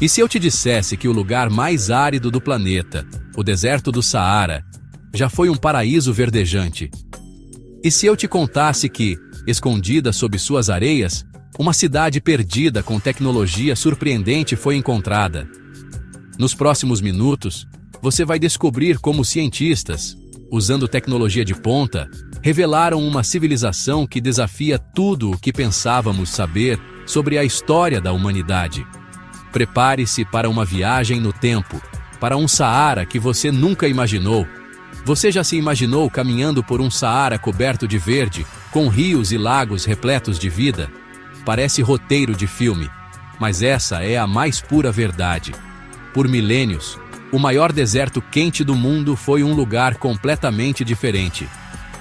E se eu te dissesse que o lugar mais árido do planeta, o deserto do Saara, já foi um paraíso verdejante? E se eu te contasse que, escondida sob suas areias, uma cidade perdida com tecnologia surpreendente foi encontrada? Nos próximos minutos, você vai descobrir como cientistas, usando tecnologia de ponta, revelaram uma civilização que desafia tudo o que pensávamos saber sobre a história da humanidade. Prepare-se para uma viagem no tempo, para um Saara que você nunca imaginou. Você já se imaginou caminhando por um Saara coberto de verde, com rios e lagos repletos de vida? Parece roteiro de filme, mas essa é a mais pura verdade. Por milênios, o maior deserto quente do mundo foi um lugar completamente diferente.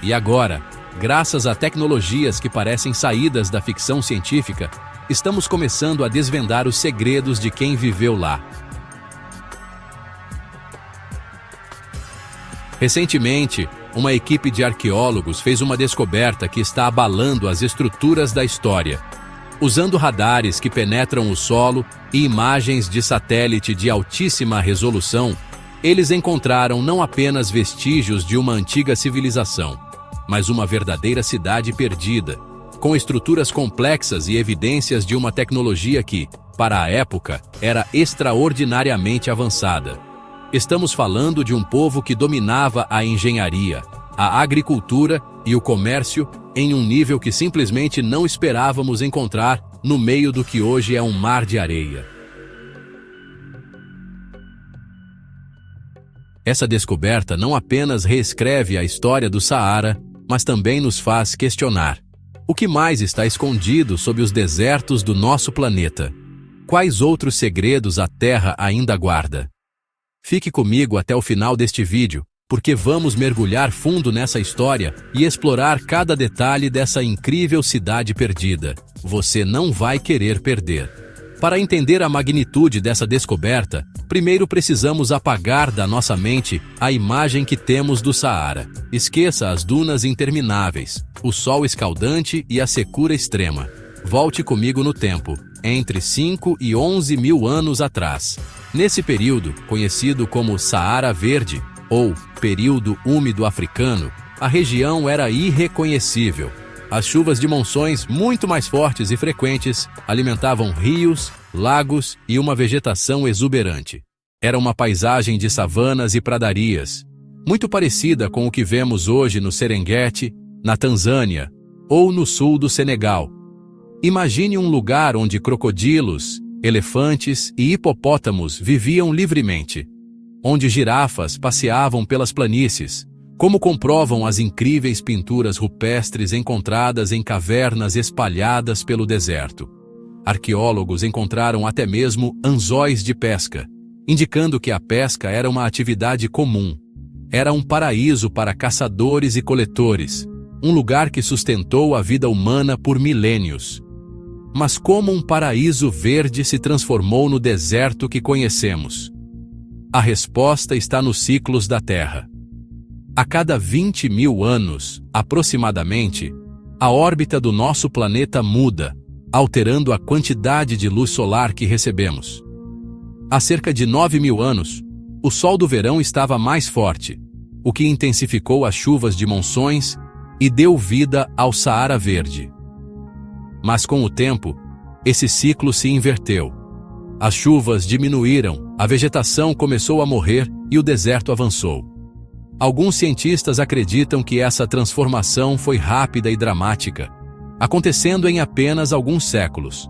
E agora, graças a tecnologias que parecem saídas da ficção científica, estamos começando a desvendar os segredos de quem viveu lá. Recentemente, uma equipe de arqueólogos fez uma descoberta que está abalando as estruturas da história. Usando radares que penetram o solo e imagens de satélite de altíssima resolução, eles encontraram não apenas vestígios de uma antiga civilização, mas uma verdadeira cidade perdida, com estruturas complexas e evidências de uma tecnologia que, para a época, era extraordinariamente avançada. Estamos falando de um povo que dominava a engenharia, a agricultura e o comércio em um nível que simplesmente não esperávamos encontrar no meio do que hoje é um mar de areia. Essa descoberta não apenas reescreve a história do Saara, mas também nos faz questionar: o que mais está escondido sob os desertos do nosso planeta? Quais outros segredos a Terra ainda guarda? Fique comigo até o final deste vídeo, porque vamos mergulhar fundo nessa história e explorar cada detalhe dessa incrível cidade perdida. Você não vai querer perder. Para entender a magnitude dessa descoberta, primeiro precisamos apagar da nossa mente a imagem que temos do Saara. Esqueça as dunas intermináveis, o sol escaldante e a secura extrema. Volte comigo no tempo, entre 5 e 11 mil anos atrás. Nesse período, conhecido como Saara Verde, ou período úmido africano, a região era irreconhecível. As chuvas de monções muito mais fortes e frequentes alimentavam rios, lagos e uma vegetação exuberante. Era uma paisagem de savanas e pradarias, muito parecida com o que vemos hoje no Serengeti, na Tanzânia ou no sul do Senegal. Imagine um lugar onde crocodilos, elefantes e hipopótamos viviam livremente, onde girafas passeavam pelas planícies, como comprovam as incríveis pinturas rupestres encontradas em cavernas espalhadas pelo deserto. Arqueólogos encontraram até mesmo anzóis de pesca, indicando que a pesca era uma atividade comum. Era um paraíso para caçadores e coletores, um lugar que sustentou a vida humana por milênios. Mas como um paraíso verde se transformou no deserto que conhecemos? A resposta está nos ciclos da Terra. A cada 20 mil anos, aproximadamente, a órbita do nosso planeta muda, alterando a quantidade de luz solar que recebemos. Há cerca de 9 mil anos, o sol do verão estava mais forte, o que intensificou as chuvas de monções e deu vida ao Saara Verde. Mas com o tempo, esse ciclo se inverteu. As chuvas diminuíram, a vegetação começou a morrer e o deserto avançou. Alguns cientistas acreditam que essa transformação foi rápida e dramática, acontecendo em apenas alguns séculos.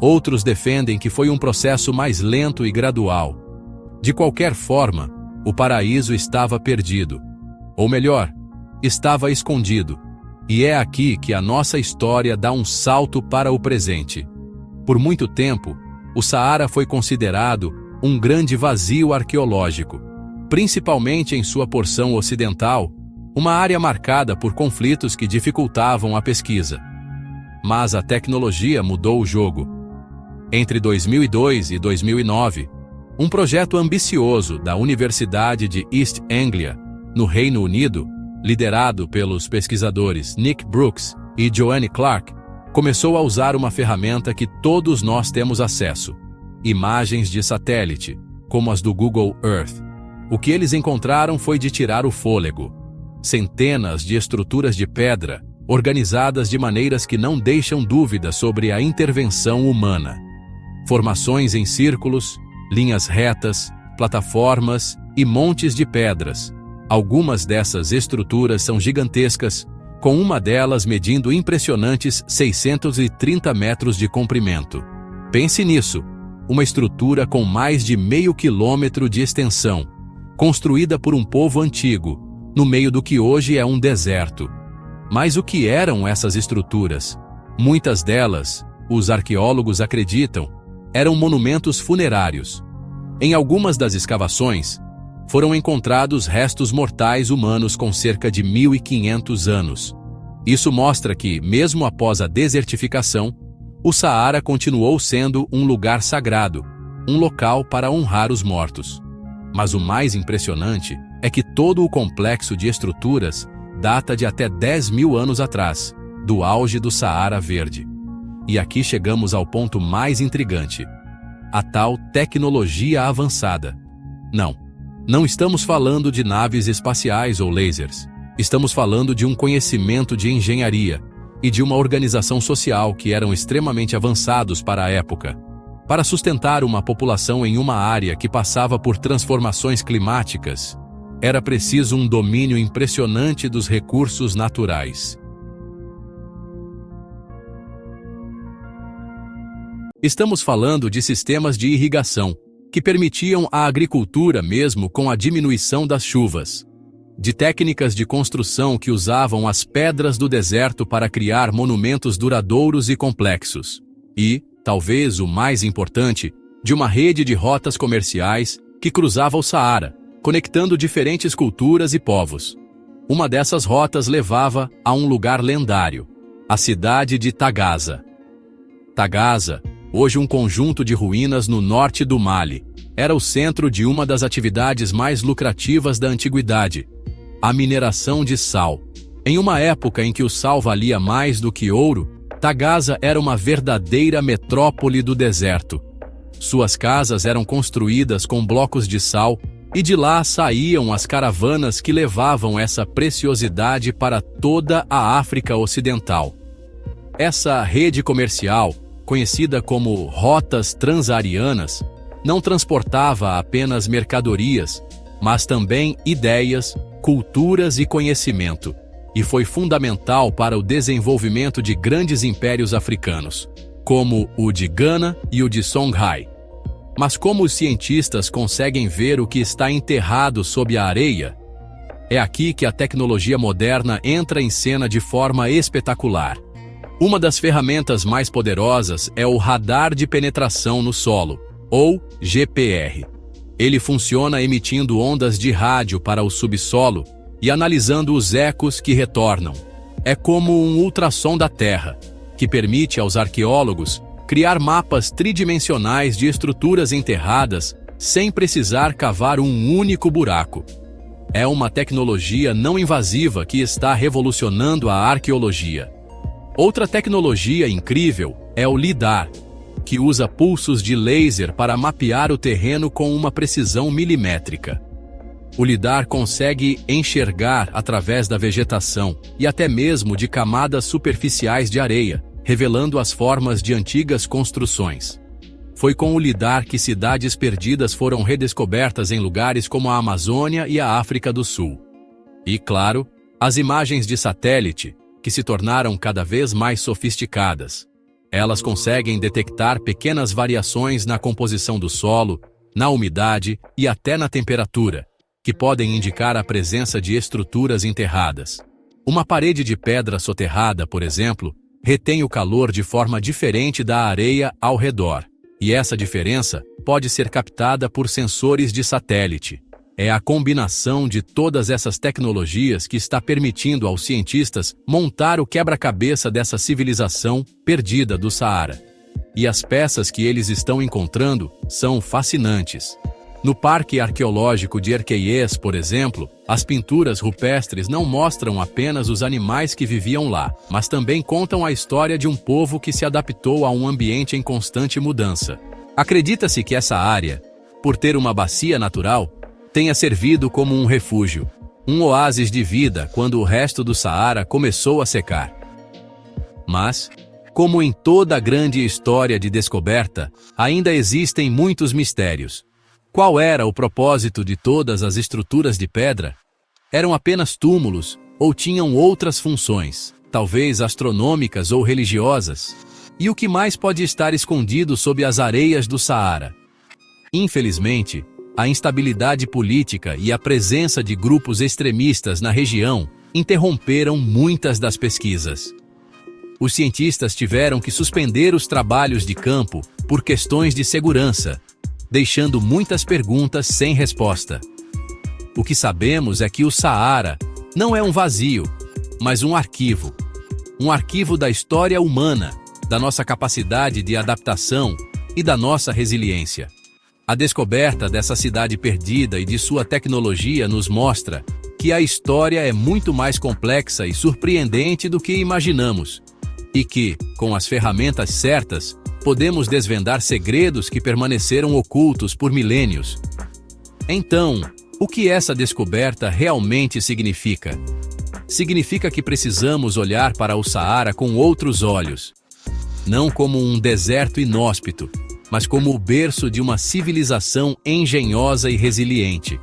Outros defendem que foi um processo mais lento e gradual. De qualquer forma, o paraíso estava perdido. Ou melhor, estava escondido. E é aqui que a nossa história dá um salto para o presente. Por muito tempo, o Saara foi considerado um grande vazio arqueológico, principalmente em sua porção ocidental, uma área marcada por conflitos que dificultavam a pesquisa. Mas a tecnologia mudou o jogo. Entre 2002 e 2009, um projeto ambicioso da Universidade de East Anglia, no Reino Unido, liderado pelos pesquisadores Nick Brooks e Joanne Clark, começou a usar uma ferramenta que todos nós temos acesso: imagens de satélite, como as do Google Earth. O que eles encontraram foi de tirar o fôlego. Centenas de estruturas de pedra, organizadas de maneiras que não deixam dúvida sobre a intervenção humana. Formações em círculos, linhas retas, plataformas e montes de pedras. Algumas dessas estruturas são gigantescas, com uma delas medindo impressionantes 630 metros de comprimento. Pense nisso, uma estrutura com mais de meio quilômetro de extensão, construída por um povo antigo, no meio do que hoje é um deserto. Mas o que eram essas estruturas? Muitas delas, os arqueólogos acreditam, eram monumentos funerários. Em algumas das escavações, foram encontrados restos mortais humanos com cerca de 1.500 anos. Isso mostra que, mesmo após a desertificação, o Saara continuou sendo um lugar sagrado, um local para honrar os mortos. Mas o mais impressionante é que todo o complexo de estruturas data de até 10.000 anos atrás, do auge do Saara Verde. E aqui chegamos ao ponto mais intrigante: a tal tecnologia avançada. Não estamos falando de naves espaciais ou lasers. Estamos falando de um conhecimento de engenharia e de uma organização social que eram extremamente avançados para a época. Para sustentar uma população em uma área que passava por transformações climáticas, era preciso um domínio impressionante dos recursos naturais. Estamos falando de sistemas de irrigação, que permitiam a agricultura mesmo com a diminuição das chuvas. De técnicas de construção que usavam as pedras do deserto para criar monumentos duradouros e complexos. E, talvez o mais importante, de uma rede de rotas comerciais que cruzava o Saara, conectando diferentes culturas e povos. Uma dessas rotas levava a um lugar lendário, a cidade de Tagaza. Tagaza, hoje um conjunto de ruínas no norte do Mali, era o centro de uma das atividades mais lucrativas da antiguidade, a mineração de sal. Em uma época em que o sal valia mais do que ouro, Tagaza era uma verdadeira metrópole do deserto. Suas casas eram construídas com blocos de sal e de lá saíam as caravanas que levavam essa preciosidade para toda a África Ocidental. Essa rede comercial, conhecida como rotas transarianas, não transportava apenas mercadorias, mas também ideias, culturas e conhecimento, e foi fundamental para o desenvolvimento de grandes impérios africanos, como o de Gana e o de Songhai. Mas como os cientistas conseguem ver o que está enterrado sob a areia? É aqui que a tecnologia moderna entra em cena de forma espetacular. Uma das ferramentas mais poderosas é o radar de penetração no solo, ou GPR. Ele funciona emitindo ondas de rádio para o subsolo e analisando os ecos que retornam. É como um ultrassom da Terra, que permite aos arqueólogos criar mapas tridimensionais de estruturas enterradas sem precisar cavar um único buraco. É uma tecnologia não invasiva que está revolucionando a arqueologia. Outra tecnologia incrível é o LIDAR, que usa pulsos de laser para mapear o terreno com uma precisão milimétrica. O LIDAR consegue enxergar através da vegetação e até mesmo de camadas superficiais de areia, revelando as formas de antigas construções. Foi com o LIDAR que cidades perdidas foram redescobertas em lugares como a Amazônia e a África do Sul. E, claro, as imagens de satélite, que se tornaram cada vez mais sofisticadas. Elas conseguem detectar pequenas variações na composição do solo, na umidade e até na temperatura, que podem indicar a presença de estruturas enterradas. Uma parede de pedra soterrada, por exemplo, retém o calor de forma diferente da areia ao redor, e essa diferença pode ser captada por sensores de satélite. É a combinação de todas essas tecnologias que está permitindo aos cientistas montar o quebra-cabeça dessa civilização perdida do Saara. E as peças que eles estão encontrando são fascinantes. No Parque Arqueológico de Erciyes, por exemplo, as pinturas rupestres não mostram apenas os animais que viviam lá, mas também contam a história de um povo que se adaptou a um ambiente em constante mudança. Acredita-se que essa área, por ter uma bacia natural, tenha servido como um refúgio, um oásis de vida quando o resto do Saara começou a secar. Mas, como em toda grande história de descoberta, ainda existem muitos mistérios. Qual era o propósito de todas as estruturas de pedra? Eram apenas túmulos ou tinham outras funções, talvez astronômicas ou religiosas? E o que mais pode estar escondido sob as areias do Saara? Infelizmente, a instabilidade política e a presença de grupos extremistas na região interromperam muitas das pesquisas. Os cientistas tiveram que suspender os trabalhos de campo por questões de segurança, deixando muitas perguntas sem resposta. O que sabemos é que o Saara não é um vazio, mas um arquivo da história humana, da nossa capacidade de adaptação e da nossa resiliência. A descoberta dessa cidade perdida e de sua tecnologia nos mostra que a história é muito mais complexa e surpreendente do que imaginamos, e que, com as ferramentas certas, podemos desvendar segredos que permaneceram ocultos por milênios. Então, o que essa descoberta realmente significa? Significa que precisamos olhar para o Saara com outros olhos, não como um deserto inóspito, mas como o berço de uma civilização engenhosa e resiliente.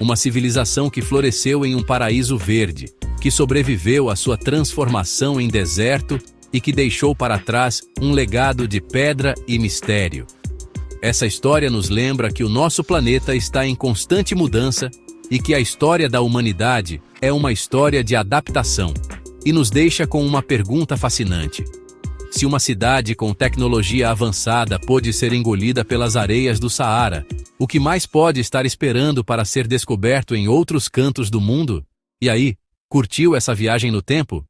Uma civilização que floresceu em um paraíso verde, que sobreviveu à sua transformação em deserto e que deixou para trás um legado de pedra e mistério. Essa história nos lembra que o nosso planeta está em constante mudança e que a história da humanidade é uma história de adaptação, e nos deixa com uma pergunta fascinante. Se uma cidade com tecnologia avançada pôde ser engolida pelas areias do Saara, o que mais pode estar esperando para ser descoberto em outros cantos do mundo? E aí, curtiu essa viagem no tempo?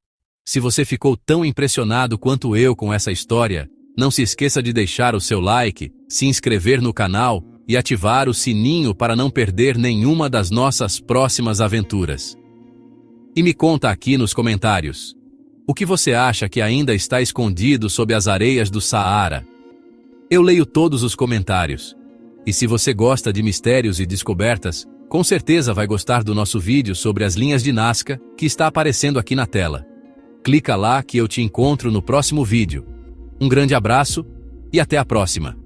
Se você ficou tão impressionado quanto eu com essa história, não se esqueça de deixar o seu like, se inscrever no canal e ativar o sininho para não perder nenhuma das nossas próximas aventuras. E me conta aqui nos comentários. O que você acha que ainda está escondido sob as areias do Saara? Eu leio todos os comentários. E se você gosta de mistérios e descobertas, com certeza vai gostar do nosso vídeo sobre as linhas de Nazca que está aparecendo aqui na tela. Clica lá que eu te encontro no próximo vídeo. Um grande abraço e até a próxima!